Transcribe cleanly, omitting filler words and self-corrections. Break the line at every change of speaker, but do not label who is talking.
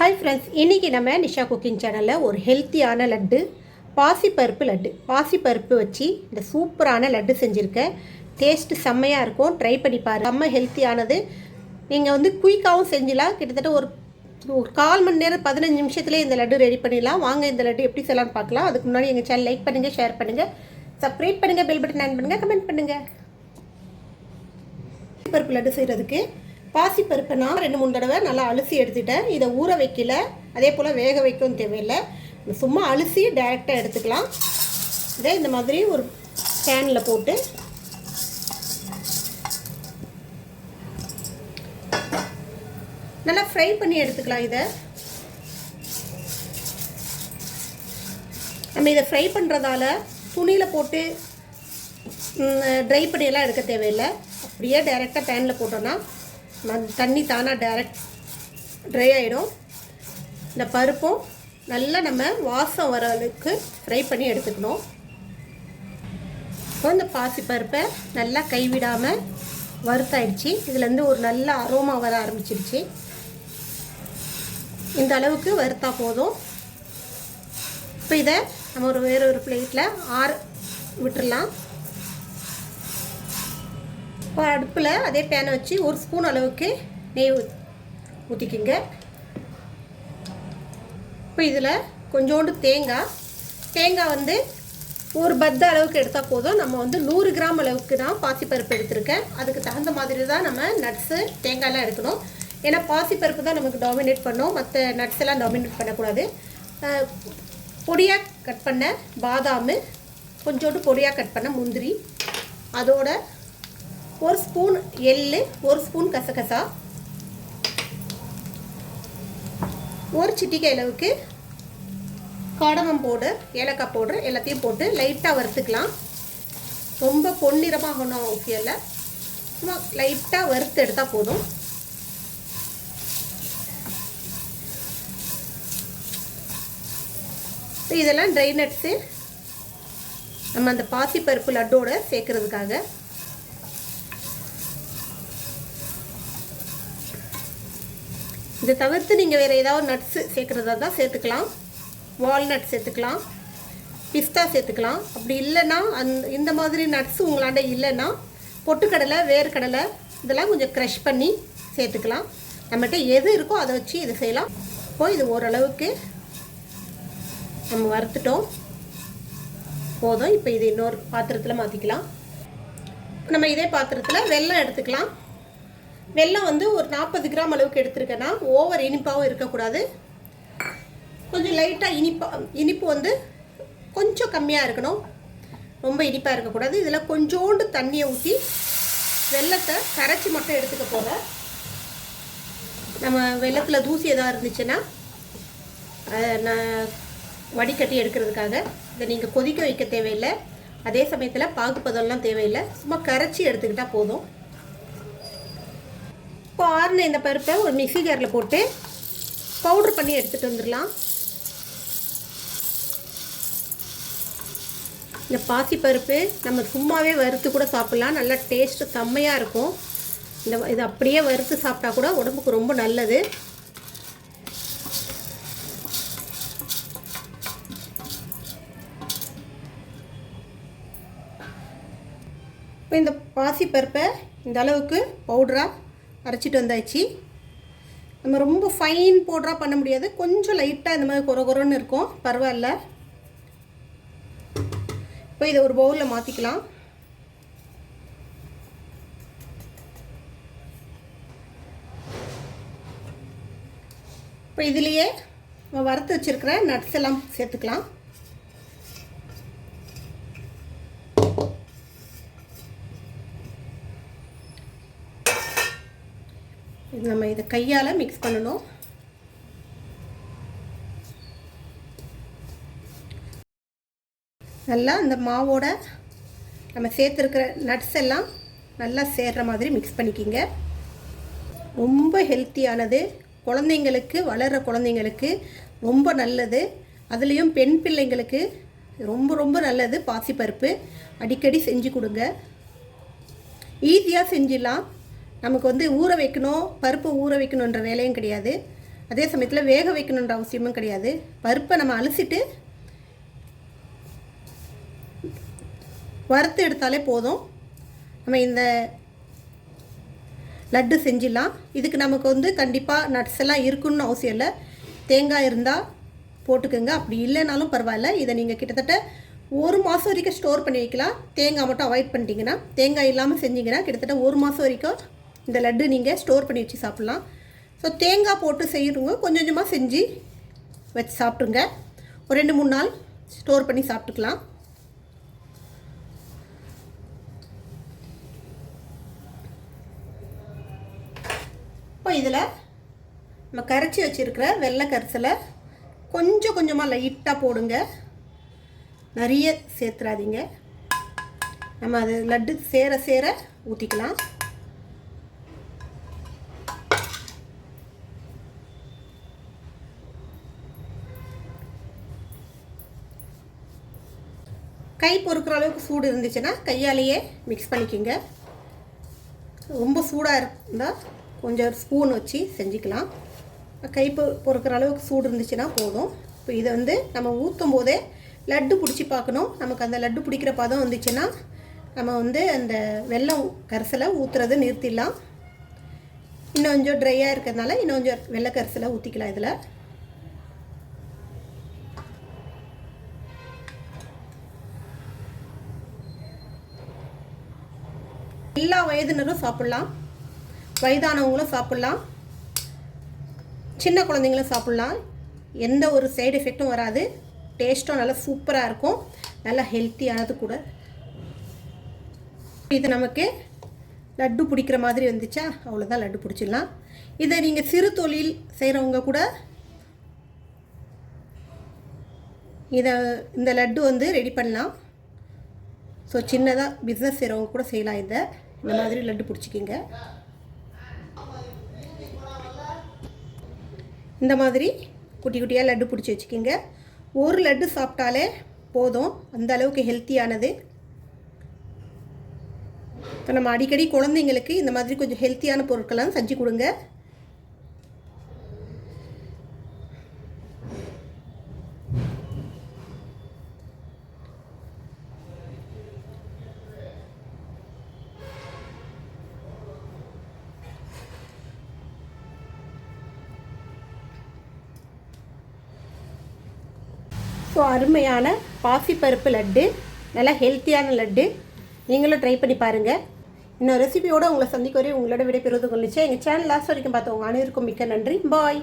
Hi friends, இன்றைக்கி நம்ம Nisha cooking சேனலில் ஒரு ஹெல்த்தியான லட்டு, பாசிப்பருப்பு லட்டு, பாசிப்பருப்பு வச்சு இந்த சூப்பரான லட்டு செஞ்சுருக்கேன். டேஸ்ட்டு செம்மையாக இருக்கும், ட்ரை பண்ணி பாருங்கள். செம்ம ஹெல்த்தியானது. நீங்கள் வந்து குயிக்காகவும் செஞ்சிடலாம். கிட்டத்தட்ட ஒரு 1/4 மணி நேரம் 15 நிமிஷத்துலேயே இந்த லட்டு ரெடி பண்ணிடலாம். வாங்க இந்த லட்டு எப்படி செய்யலாம்னு பார்க்கலாம். அதுக்கு முன்னாடி எங்கள் சேனல் லைக் பண்ணுங்கள், ஷேர் பண்ணுங்கள், சப்ஸ்கிரைப் பண்ணுங்கள், பெல் பட்டன் ஆன் பண்ணுங்கள், கமெண்ட் பண்ணுங்கள். பருப்பு லட்டு செய்கிறதுக்கு பாசிப்பருப்பை நான் 2-3 தடவை நல்லா அலசி எடுத்துட்டேன். இதை ஊற வைக்கல, அதே போல் வேக வைக்கவும் தேவையில்லை. சும்மா அலசி டைரெக்டாக எடுத்துக்கலாம். இதை இந்த மாதிரி ஒரு பேனில் போட்டு நல்லா ஃப்ரை பண்ணி எடுத்துக்கலாம். நம்ம இதை ஃப்ரை பண்ணுறதால துணியில் போட்டு ட்ரை பண்ணியெல்லாம் எடுக்க தேவையில்லை. அப்படியே டைரெக்டாக பேனில் போட்டோன்னா தண்ணி தானாக டைரக்ட் ட்ரை ஆகிடும். இந்த பருப்பும் நல்லா நம்ம வாசம் வர அளவுக்கு ஃப்ரை பண்ணி எடுத்துக்கணும். இப்போ இந்த பாசிப்பருப்பை நல்லா கைவிடாமல் வறுத்தாயிடுச்சு. இதுலேருந்து ஒரு நல்ல அரோமா வர ஆரம்பிச்சிருச்சு. இந்த அளவுக்கு வறுத்தா போதும். இப்போ இதை நம்ம வேறு ஒரு பிளேட்டில் விட்டுடலாம். இப்போ அடுப்பில் அதே பேனை வச்சு 1 ஸ்பூன் அளவுக்கு நெய் ஊற்றிக்கிங்க. இப்போ இதில் கொஞ்சோண்டு தேங்காய் வந்து ஒரு பத்த அளவுக்கு எடுத்தால் போதும். நம்ம வந்து 100 கிராம் அளவுக்கு நான் பாசிப்பருப்பு எடுத்திருக்கேன். அதுக்கு தகுந்த மாதிரி தான் நம்ம நட்ஸு தேங்காயெலாம் எடுக்கணும். ஏன்னா பாசிப்பருப்பு தான் நமக்கு டாமினேட் பண்ணும், மற்ற நட்ஸ் எல்லாம் டாமினேட் பண்ணக்கூடாது. பொடியாக கட் பண்ண பாதாம், கொஞ்சோண்டு பொடியாக கட் பண்ண முந்திரி, அதோட 1 ஸ்பூன் எள்ளு, 1 ஸ்பூன் கசகசா, 1 சிட்டிகை அளவுக்கு காடமம் பவுடர், ஏலக்காய் பவுடர் எல்லாத்தையும் போட்டு லைட்டாக வறுத்துக்கலாம். ரொம்ப பொன்னிறமாகணும் அவசியம் இல்லை, சும்மா லைட்டாக வறுத்து எடுத்தால் போதும். இதெல்லாம் ட்ரை நட்ஸு நம்ம அந்த பாசிப்பருப்பு லட்டோட சேர்க்கறதுக்காக. இதை தவிர்த்து நீங்கள் வேறு ஏதாவது நட்ஸு சேர்க்குறதா தான் சேர்த்துக்கலாம். வால்நட் சேர்த்துக்கலாம், பிஸ்தா சேர்த்துக்கலாம். அப்படி இல்லைன்னா இந்த மாதிரி நட்ஸு உங்களாண்ட இல்லைன்னா பொட்டுக்கடலை, வேர்க்கடலை இதெல்லாம் கொஞ்சம் க்ரஷ் பண்ணி சேர்த்துக்கலாம். நம்மகிட்ட எது இருக்கோ அதை வச்சு இதை செய்யலாம். இப்போது இது ஓரளவுக்கு நம்ம வறுத்துட்டோம், போதும். இப்போ இது இன்னொரு பாத்திரத்தில் மாற்றிக்கலாம். நம்ம இதே பாத்திரத்தில் வெல்லம் எடுத்துக்கலாம். வெல்லம் வந்து ஒரு 40 கிராம் அளவுக்கு எடுத்துருக்கேன்னா, ஓவர் இனிப்பாகவும் இருக்கக்கூடாது, கொஞ்சம் லைட்டாக இனிப்பு வந்து கொஞ்சம் கம்மியாக இருக்கணும், ரொம்ப இனிப்பாக இருக்கக்கூடாது. இதில் கொஞ்சோண்டு தண்ணியை ஊற்றி வெல்லத்தை கரைச்சி மட்டும் எடுத்துக்க போக. நம்ம வெல்லத்தில் தூசி எதாவது இருந்துச்சுன்னா நான் வடிகட்டி எடுக்கிறதுக்காக. இதை நீங்கள் கொதிக்க வைக்க தேவையில்லை, அதே சமயத்தில் பாகுப்பதெல்லாம் தேவையில்லை, சும்மா கரைச்சி எடுத்துக்கிட்டால் போதும். இப்போ ஆறுன இந்த பருப்பை ஒரு மிக்ஸி ஜாரில் போட்டு பவுட்ரு பண்ணி எடுத்துகிட்டு வந்துடலாம். இந்த பாசிப்பருப்பு நம்ம சும்மாவே வறுத்து கூட சாப்பிட்லாம், நல்லா டேஸ்ட்டு செம்மையாக இருக்கும். இது அப்படியே வறுத்து சாப்பிட்டா கூட உடம்புக்கு ரொம்ப நல்லது. இப்போ இந்த பாசிப்பருப்பை இந்த அளவுக்கு பவுடராக அரைச்சிட்டு வந்தாச்சு. நம்ம ரொம்ப ஃபைன் பவுடராக பண்ண முடியாது, கொஞ்சம் லைட்டாக இந்த மாதிரி கொரன்னு இருக்கும், பரவாயில்ல. இப்போ இதை ஒரு பவுலில் மாற்றிக்கலாம். இப்போ இதுலேயே நம்ம வறுத்து வச்சுருக்கிற நட்ஸ் எல்லாம் சேர்த்துக்கலாம். நம்ம இதை கையால் மிக்ஸ் பண்ணணும். நல்லா இந்த மாவோட நம்ம சேர்த்துருக்கிற நட்ஸ் எல்லாம் நல்லா சேர்கிற மாதிரி மிக்ஸ் பண்ணிக்கிங்க. ரொம்ப ஹெல்த்தியானது, குழந்தைங்களுக்கு, வளர்கிற குழந்தைங்களுக்கு ரொம்ப நல்லது. அதுலேயும் பெண் பிள்ளைங்களுக்கு ரொம்ப ரொம்ப நல்லது. பாசிப்பருப்பு அடிக்கடி செஞ்சு கொடுங்க, ஈஸியாக செஞ்சிடலாம். நமக்கு வந்து ஊற வைக்கணும், பருப்பு ஊற வைக்கணுன்ற வேலையும் கிடையாது. அதே சமயத்தில் வேக வைக்கணுன்ற அவசியமும் கிடையாது. பருப்பை நம்ம அலசிட்டு வறுத்து எடுத்தாலே போதும். நம்ம இந்த லட்டு செஞ்சிடலாம். இதுக்கு நமக்கு வந்து கண்டிப்பாக நட்ஸ் எல்லாம் இருக்குன்னு அவசியம் இல்லை. தேங்காய் இருந்தால் போட்டுக்கோங்க, அப்படி இல்லைனாலும் பரவாயில்ல. இதை நீங்கள் கிட்டத்தட்ட 1 மாதம் வரைக்கும் ஸ்டோர் பண்ணி வைக்கலாம். தேங்காய் மட்டும் அவாய்ட் பண்ணிட்டீங்கன்னா, தேங்காய் இல்லாமல் செஞ்சிங்கன்னா கிட்டத்தட்ட 1 மாதம் வரைக்கும் இந்த லட்டு நீங்கள் ஸ்டோர் பண்ணி வச்சு சாப்பிட்லாம். ஸோ தேங்காய் போட்டு செய்கிறவங்க கொஞ்சம் கொஞ்சமாக செஞ்சு வச்சு சாப்பிட்ருங்க. ஒரு 2-3 நாள் ஸ்டோர் பண்ணி சாப்பிட்டுக்கலாம். இப்போ இதில் நம்ம கரைச்சி வச்சுருக்கிற வெள்ளை கரிசலை கொஞ்சம் கொஞ்சமாக லைட்டாக போடுங்க, நிறைய சேர்த்துறாதீங்க. நம்ம அது லட்டு சேர சேர ஊற்றிக்கலாம். கை பொறுக்கிற அளவுக்கு சூடு இருந்துச்சுன்னா கையாலேயே மிக்ஸ் பண்ணிக்கோங்க. ரொம்ப சூடாக இருந்தால் கொஞ்சம் ஸ்பூன் வச்சு செஞ்சுக்கலாம். கை பொறுக்கிற அளவுக்கு சூடு இருந்துச்சுன்னா போதும். இப்போ இதை வந்து நம்ம ஊற்றும் போதே லட்டு பிடிச்சி பார்க்கணும். நமக்கு அந்த லட்டு பிடிக்கிற பதம் வந்துச்சுன்னா நம்ம வந்து அந்த வெல்லம் கரிசலை ஊற்றுறதை நிறுத்திடலாம். இன்னும் கொஞ்சம் ட்ரையாக இருக்கிறதுனால இன்னும் கொஞ்சம் வெள்ளை கரிசலை ஊற்றிக்கலாம். இதில் எல்லா வயதினரும் சாப்பிட்லாம், வயதானவங்களும் சாப்பிட்லாம், சின்ன குழந்தைங்களும் சாப்பிட்லாம். எந்த ஒரு சைடு எஃபெக்டும் வராது. டேஸ்ட்டும் நல்லா சூப்பராக இருக்கும், நல்லா ஹெல்த்தியானது கூட. இது நமக்கு லட்டு பிடிக்கிற மாதிரி வந்துச்சா, அவ்வளோதான், லட்டு பிடிச்சிடலாம். இதை நீங்கள் சிறு தொழில் செய்கிறவங்க கூட இந்த லட்டு வந்து ரெடி பண்ணலாம். ஸோ சின்னதாக பிஸ்னஸ் செய்கிறவங்க கூட செய்யலாம். இந்த மாதிரி லட்டு பிடிச்சிக்கிங்க. இந்த மாதிரி குட்டி குட்டியாக லட்டு பிடிச்சி வச்சுக்கிங்க. ஒரு லட்டு சாப்பிட்டாலே போதும், அந்த அளவுக்கு ஹெல்த்தியானது. இப்போ நம்ம அடிக்கடி குழந்தைங்களுக்கு இந்த மாதிரி கொஞ்சம் ஹெல்த்தியான பொருட்கள்லாம் செஞ்சு கொடுங்க. ஸோ அருமையான பாசிப்பருப்பு லட்டு, நல்லா ஹெல்த்தியான லட்டு. நீங்களும் ட்ரை பண்ணி பாருங்கள். இன்னொரு ரெசிபியோடு உங்களை சந்திக்க வரை உங்களோட விடைபெறுவது கொள்ளிச்சு. எங்கள் சேனல் லாஸ்ட் வரைக்கும் பார்த்தவங்க அனைவருக்கும் மிக்க நன்றி. பாய்.